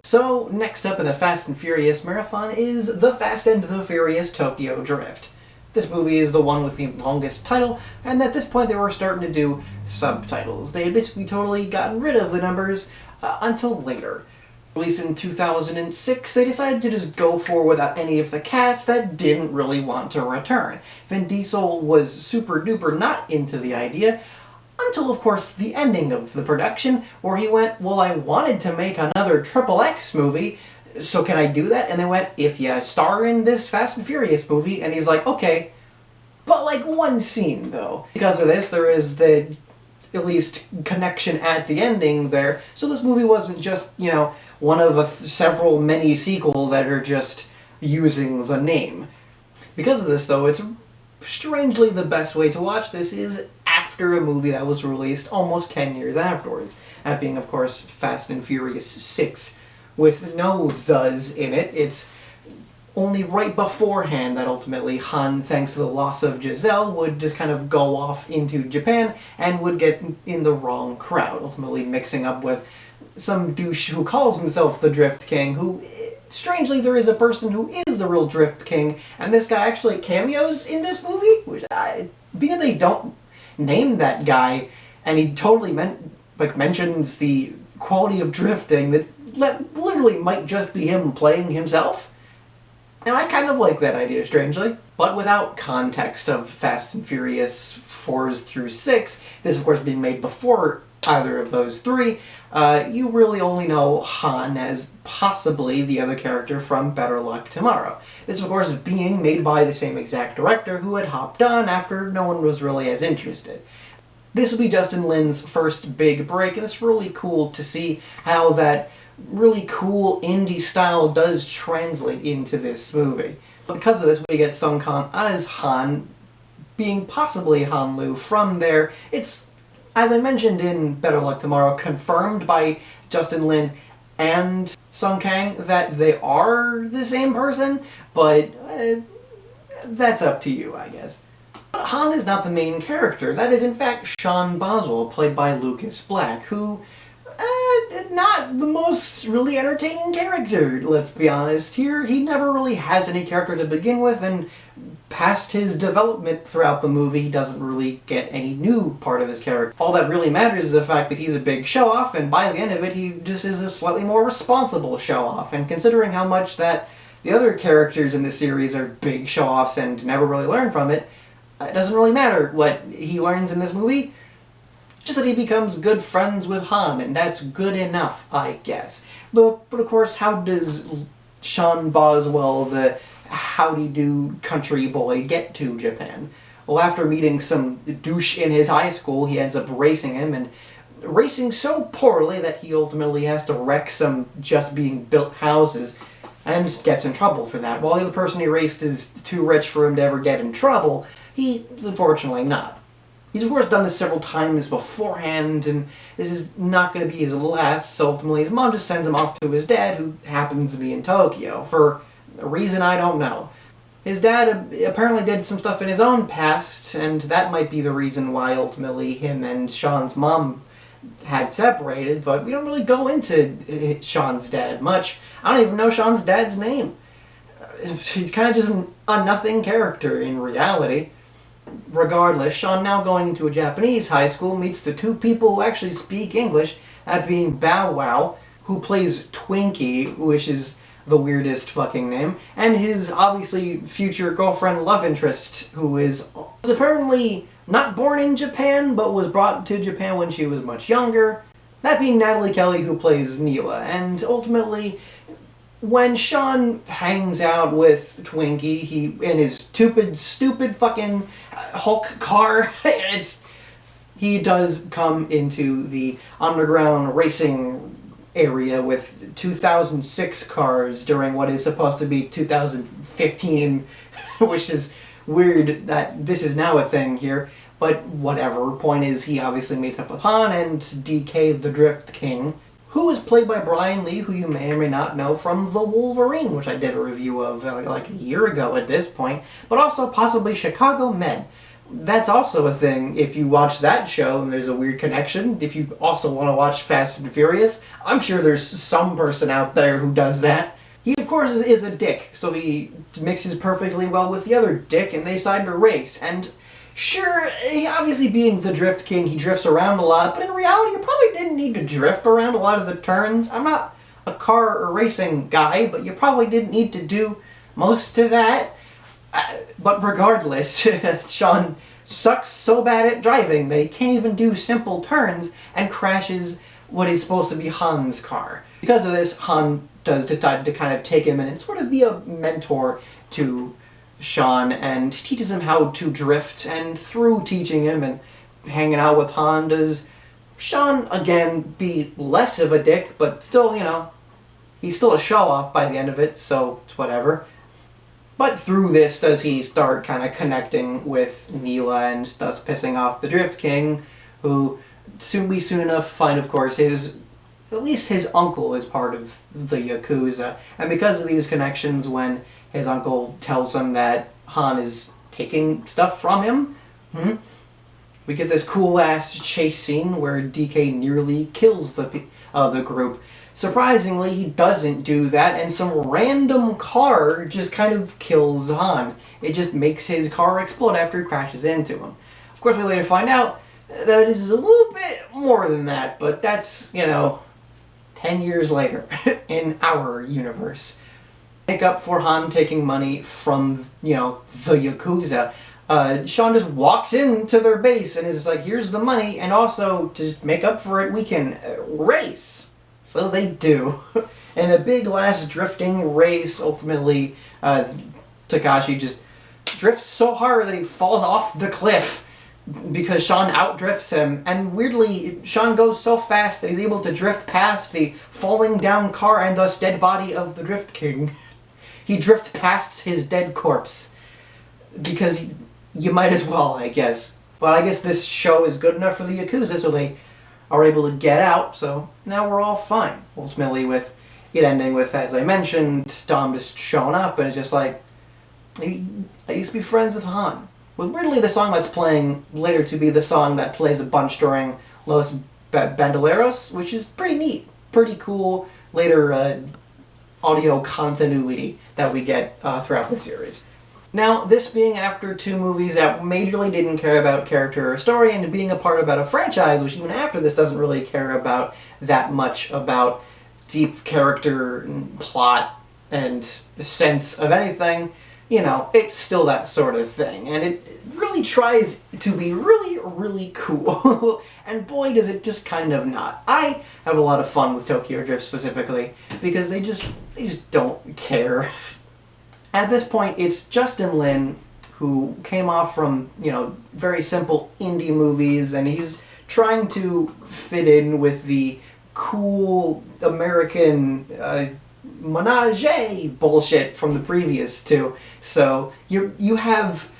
So, next up in the Fast and Furious marathon is The Fast and the Furious Tokyo Drift. This movie is the one with the longest title, and at this point they were starting to do subtitles. They had basically totally gotten rid of the numbers until later. Released in 2006, they decided to just go for without any of the cast that didn't really want to return. Vin Diesel was super duper not into the idea, until, of course, the ending of the production, where he went, well, I wanted to make another XXX movie, so can I do that? And they went, if you star in this Fast and Furious movie, and he's like, okay, but like one scene, though. Because of this, there is the, at least, connection at the ending there, so this movie wasn't just, you know, one of several many sequels that are just using the name. Because of this, though, it's strangely the best way to watch this is after a movie that was released almost 10 years afterwards. That being, of course, Fast and Furious 6, with no thes in it. It's only right beforehand that ultimately Han, thanks to the loss of Giselle, would just kind of go off into Japan and would get in the wrong crowd, ultimately mixing up with some douche who calls himself the Drift King, who, strangely, there is a person who is the real Drift King, and this guy actually cameos in this movie, which being they don't name that guy, and he totally mentions the quality of drifting that literally might just be him playing himself. And I kind of like that idea, strangely. But without context of Fast and Furious 4s through 6, this of course being made before either of those three, you really only know Han as possibly the other character from Better Luck Tomorrow. This, of course, being made by the same exact director who had hopped on after no one was really as interested. This will be Justin Lin's first big break, and it's really cool to see how that really cool indie style does translate into this movie. Because of this, we get Sung Kang as Han, being possibly Han Lu from there. It's, as I mentioned in Better Luck Tomorrow, confirmed by Justin Lin and Sung Kang that they are the same person, but that's up to you, I guess. But Han is not the main character. That is, in fact, Sean Boswell, played by Lucas Black, who, not the most really entertaining character, let's be honest. Here, he never really has any character to begin with, and past his development throughout the movie, he doesn't really get any new part of his character. All that really matters is the fact that he's a big show-off, and by the end of it, he just is a slightly more responsible show-off. And considering how much that the other characters in the series are big show-offs and never really learn from it, it doesn't really matter what he learns in this movie, just that he becomes good friends with Han, and that's good enough, I guess. But of course, how does Sean Boswell, the howdy-do country boy, get to Japan? Well, after meeting some douche in his high school, he ends up racing him, and racing so poorly that he ultimately has to wreck some just-being-built houses, and gets in trouble for that. While the other person he raced is too rich for him to ever get in trouble, he's unfortunately not. He's of course done this several times beforehand, and this is not going to be his last, so ultimately his mom just sends him off to his dad, who happens to be in Tokyo, for a reason I don't know. His dad apparently did some stuff in his own past, and that might be the reason why ultimately him and Sean's mom had separated, but we don't really go into Sean's dad much. I don't even know Sean's dad's name. He's kind of just a nothing character in reality. Regardless, Sean, now going to a Japanese high school, meets the two people who actually speak English, that being Bow Wow, who plays Twinkie, which is the weirdest fucking name, and his obviously future girlfriend love interest, who was apparently not born in Japan, but was brought to Japan when she was much younger, that being Natalie Kelly, who plays Neela. And ultimately, when Sean hangs out with Twinkie, he in his stupid fucking Hulk car, he does come into the underground racing area with 2006 cars during what is supposed to be 2015, which is weird that this is now a thing here, but whatever. Point is, he obviously meets up with Han and DK the Drift King, who is played by Brian Lee, who you may or may not know from The Wolverine, which I did a review of like a year ago at this point, but also possibly Chicago Med. That's also a thing. If you watch that show and there's a weird connection, if you also want to watch Fast and Furious, I'm sure there's some person out there who does that. He, of course, is a dick, so he mixes perfectly well with the other dick, and they decide to race. And sure, obviously being the Drift King, he drifts around a lot, but in reality, you probably didn't need to drift around a lot of the turns. I'm not a car or racing guy, but you probably didn't need to do most of that. But regardless, Sean sucks so bad at driving that he can't even do simple turns and crashes what is supposed to be Han's car. Because of this, Han does decide to kind of take him in and sort of be a mentor to Sean and teaches him how to drift, and through teaching him and hanging out with Han does Sean again be less of a dick, but still, he's still a show-off by the end of it, so it's whatever. But through this does he start kind of connecting with Neela and thus pissing off the Drift King, who soon enough find, of course, at least his uncle is part of the Yakuza. And because of these connections, when his uncle tells him that Han is taking stuff from him, we get this cool-ass chase scene where DK nearly kills the group. Surprisingly, he doesn't do that, and some random car just kind of kills Han. It just makes his car explode after he crashes into him. Of course, we later find out that it is a little bit more than that, but that's, 10 years later in our universe. Make up for Han taking money from, the Yakuza. Sean just walks into their base and is like, here's the money, and also, to make up for it, we can race. So they do. In a big last drifting race, ultimately, Takashi just drifts so hard that he falls off the cliff because Sean outdrifts him. And weirdly, Sean goes so fast that he's able to drift past the falling down car and thus dead body of the Drift King. He drifts past his dead corpse. Because you might as well, I guess. But I guess this show is good enough for the Yakuza, so they are able to get out, so now we're all fine. Ultimately, with it ending with, as I mentioned, Dom just showing up, and it's just like, I used to be friends with Han. With weirdly the song that's playing later to be the song that plays a bunch during Los Bandoleros, which is pretty neat, pretty cool later audio continuity that we get throughout the series. Now, this being after two movies that majorly didn't care about character or story, and being a part about a franchise which even after this doesn't really care about that much about deep character and plot and the sense of anything, it's still that sort of thing. And it really tries to be really, really cool. And boy, does it just kind of not. I have a lot of fun with Tokyo Drift specifically, because they just don't care. At this point, it's Justin Lin, who came off from, very simple indie movies, and he's trying to fit in with the cool American menage bullshit from the previous two. So you have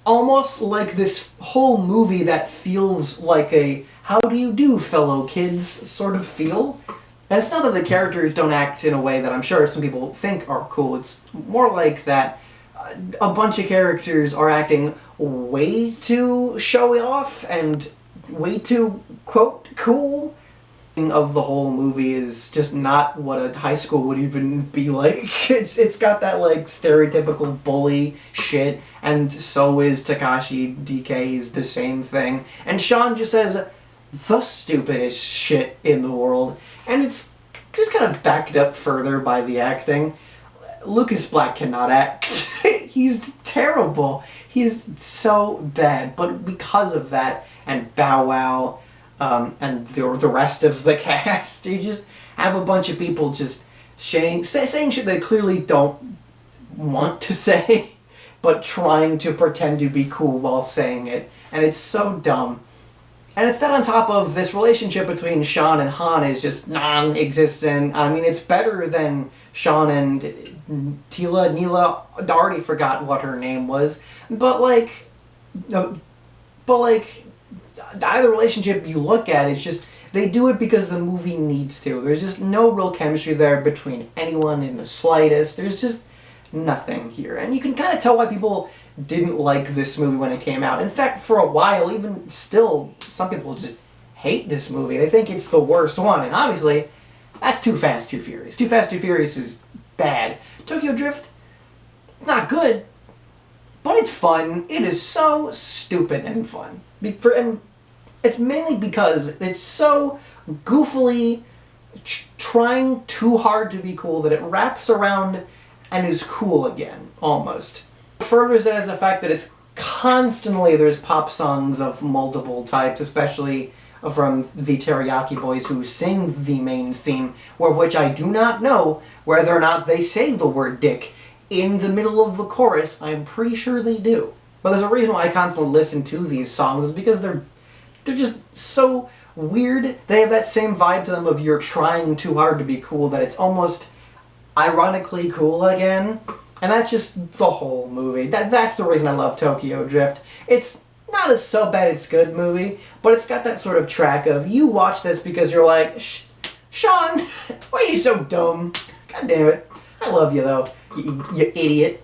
almost like this whole movie that feels like a how do you do, fellow kids sort of feel. And it's not that the characters don't act in a way that I'm sure some people think are cool. It's more like that a bunch of characters are acting way too showy off and way too, quote, cool. Of the whole movie is just not what a high school would even be like. It's got that like stereotypical bully shit, and so is Takashi. DK is the same thing. And Sean just says the stupidest shit in the world. And it's just kind of backed up further by the acting. Lucas Black cannot act. He's terrible. He's so bad. But because of that, and Bow Wow, and the rest of the cast, you just have a bunch of people just saying shit they clearly don't want to say, but trying to pretend to be cool while saying it. And it's so dumb. And it's that on top of this relationship between Sean and Han is just non-existent. I mean, it's better than Sean and Neela, I already forgot what her name was. But either relationship you look at, it's just, they do it because the movie needs to. There's just no real chemistry there between anyone in the slightest. There's just nothing here. And you can kind of tell why people didn't like this movie when it came out. In fact, for a while, even still, some people just hate this movie. They think it's the worst one, and obviously, that's Too Fast, Too Furious. Too Fast, Too Furious is bad. Tokyo Drift, not good, but it's fun. It is so stupid and fun. And it's mainly because it's so goofily trying too hard to be cool that it wraps around and is cool again, almost. Furthers that is the fact that it's constantly, there's pop songs of multiple types, especially from the Teriyaki Boys who sing the main theme, which I do not know whether or not they say the word dick in the middle of the chorus. I'm pretty sure they do. But there's a reason why I constantly listen to these songs, is because they're just so weird. They have that same vibe to them of you're trying too hard to be cool that it's almost ironically cool again. And that's just the whole movie. That's the reason I love Tokyo Drift. It's not a so bad it's good movie, but it's got that sort of track of you watch this because you're like, Sean, why are you so dumb? God damn it. I love you though, you idiot.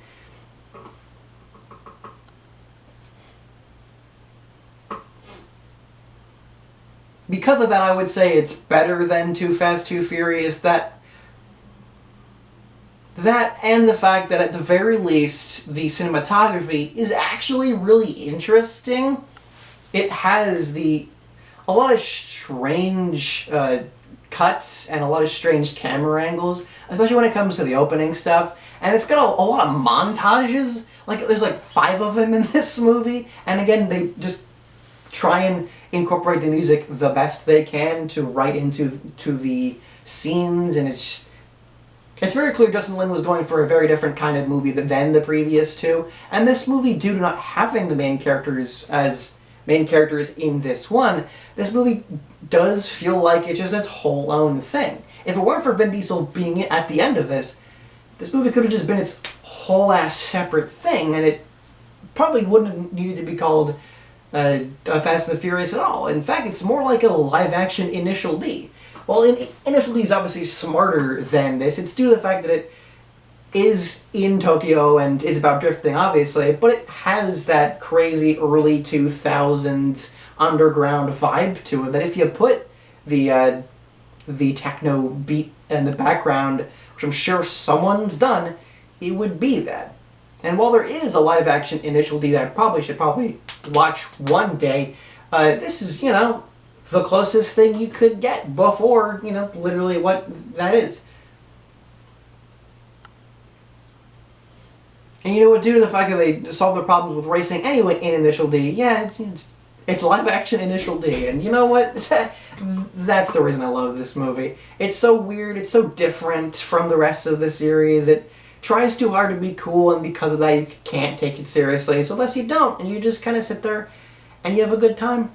Because of that, I would say it's better than Too Fast, Too Furious. That and the fact that at the very least, the cinematography is actually really interesting. It has a lot of strange cuts and a lot of strange camera angles, especially when it comes to the opening stuff. And it's got a lot of montages. Like, there's like 5 of them in this movie. And again, they just try and incorporate the music the best they can to write into the scenes, and it's very clear Justin Lin was going for a very different kind of movie than the previous two. And this movie, due to not having the main characters as main characters in this one, this movie does feel like it's just its whole own thing. If it weren't for Vin Diesel being at the end of this movie could have just been its whole ass separate thing, and it probably wouldn't have needed to be called Fast and the Furious at all. In fact, it's more like a live-action Initial D. Well, Initial D is obviously smarter than this. It's due to the fact that it is in Tokyo and is about drifting, obviously, but it has that crazy early 2000s underground vibe to it that if you put the techno beat in the background, which I'm sure someone's done, it would be that. And while there is a live-action Initial D that I should watch one day, this is, the closest thing you could get before, literally what that is. And due to the fact that they solve their problems with racing anyway in Initial D, yeah, it's live-action Initial D. And you know what? That's the reason I love this movie. It's so weird, it's so different from the rest of the series. It tries too hard to be cool, and because of that you can't take it seriously. So unless you don't, and you just kind of sit there and you have a good time,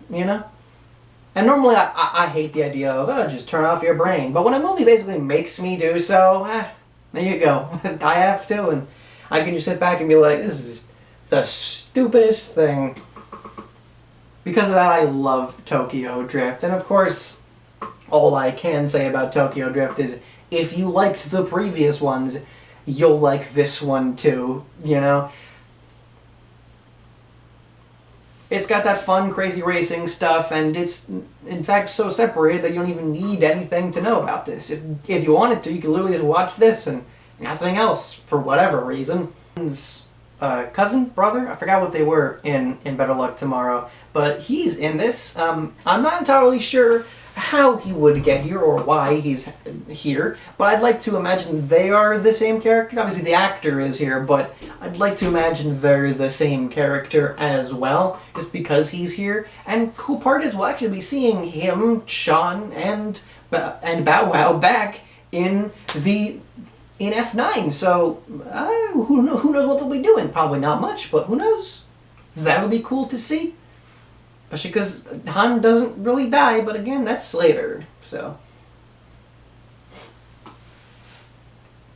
And normally I hate the idea of, just turn off your brain. But when a movie basically makes me do so, there you go. I have to, and I can just sit back and be like, this is the stupidest thing. Because of that, I love Tokyo Drift. And of course, all I can say about Tokyo Drift is, if you liked the previous ones, you'll like this one too, It's got that fun, crazy racing stuff, and it's, in fact, so separated that you don't even need anything to know about this. If you wanted to, you could literally just watch this and nothing else, for whatever reason. Cousin? Brother? I forgot what they were in Better Luck Tomorrow, but he's in this. I'm not entirely sure how he would get here or why he's here, but I'd like to imagine they are the same character. Obviously the actor is here, but I'd like to imagine they're the same character as well, just because he's here. And cool part is we'll actually be seeing him, Sean, and Bow Wow back in F9, so who knows what they'll be doing? Probably not much, but who knows? That'll be cool to see. Especially because Han doesn't really die, but again, that's later, so.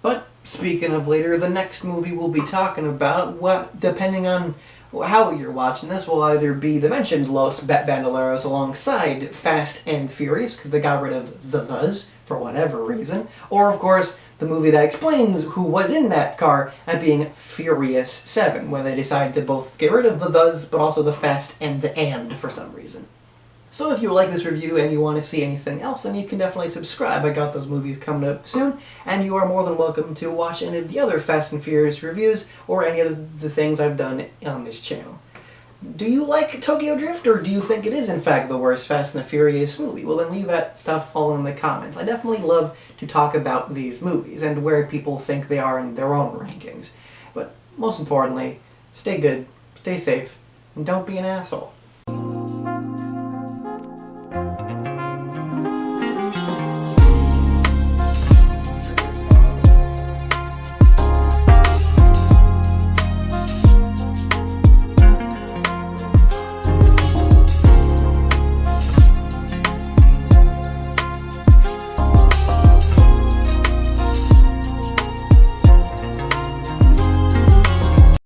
But speaking of later, the next movie we'll be talking about, depending on how you're watching this will either be the mentioned Los Bandoleros alongside Fast and Furious, because they got rid of the thes for whatever reason, or of course the movie that explains who was in that car and being Furious 7, where they decided to both get rid of the thes but also the fast and the and for some reason. So if you like this review and you want to see anything else, then you can definitely subscribe. I got those movies coming up soon, and you are more than welcome to watch any of the other Fast and Furious reviews or any of the things I've done on this channel. Do you like Tokyo Drift, or do you think it is in fact the worst Fast and the Furious movie? Well, then leave that stuff all in the comments. I definitely love to talk about these movies and where people think they are in their own rankings. But most importantly, stay good, stay safe, and don't be an asshole.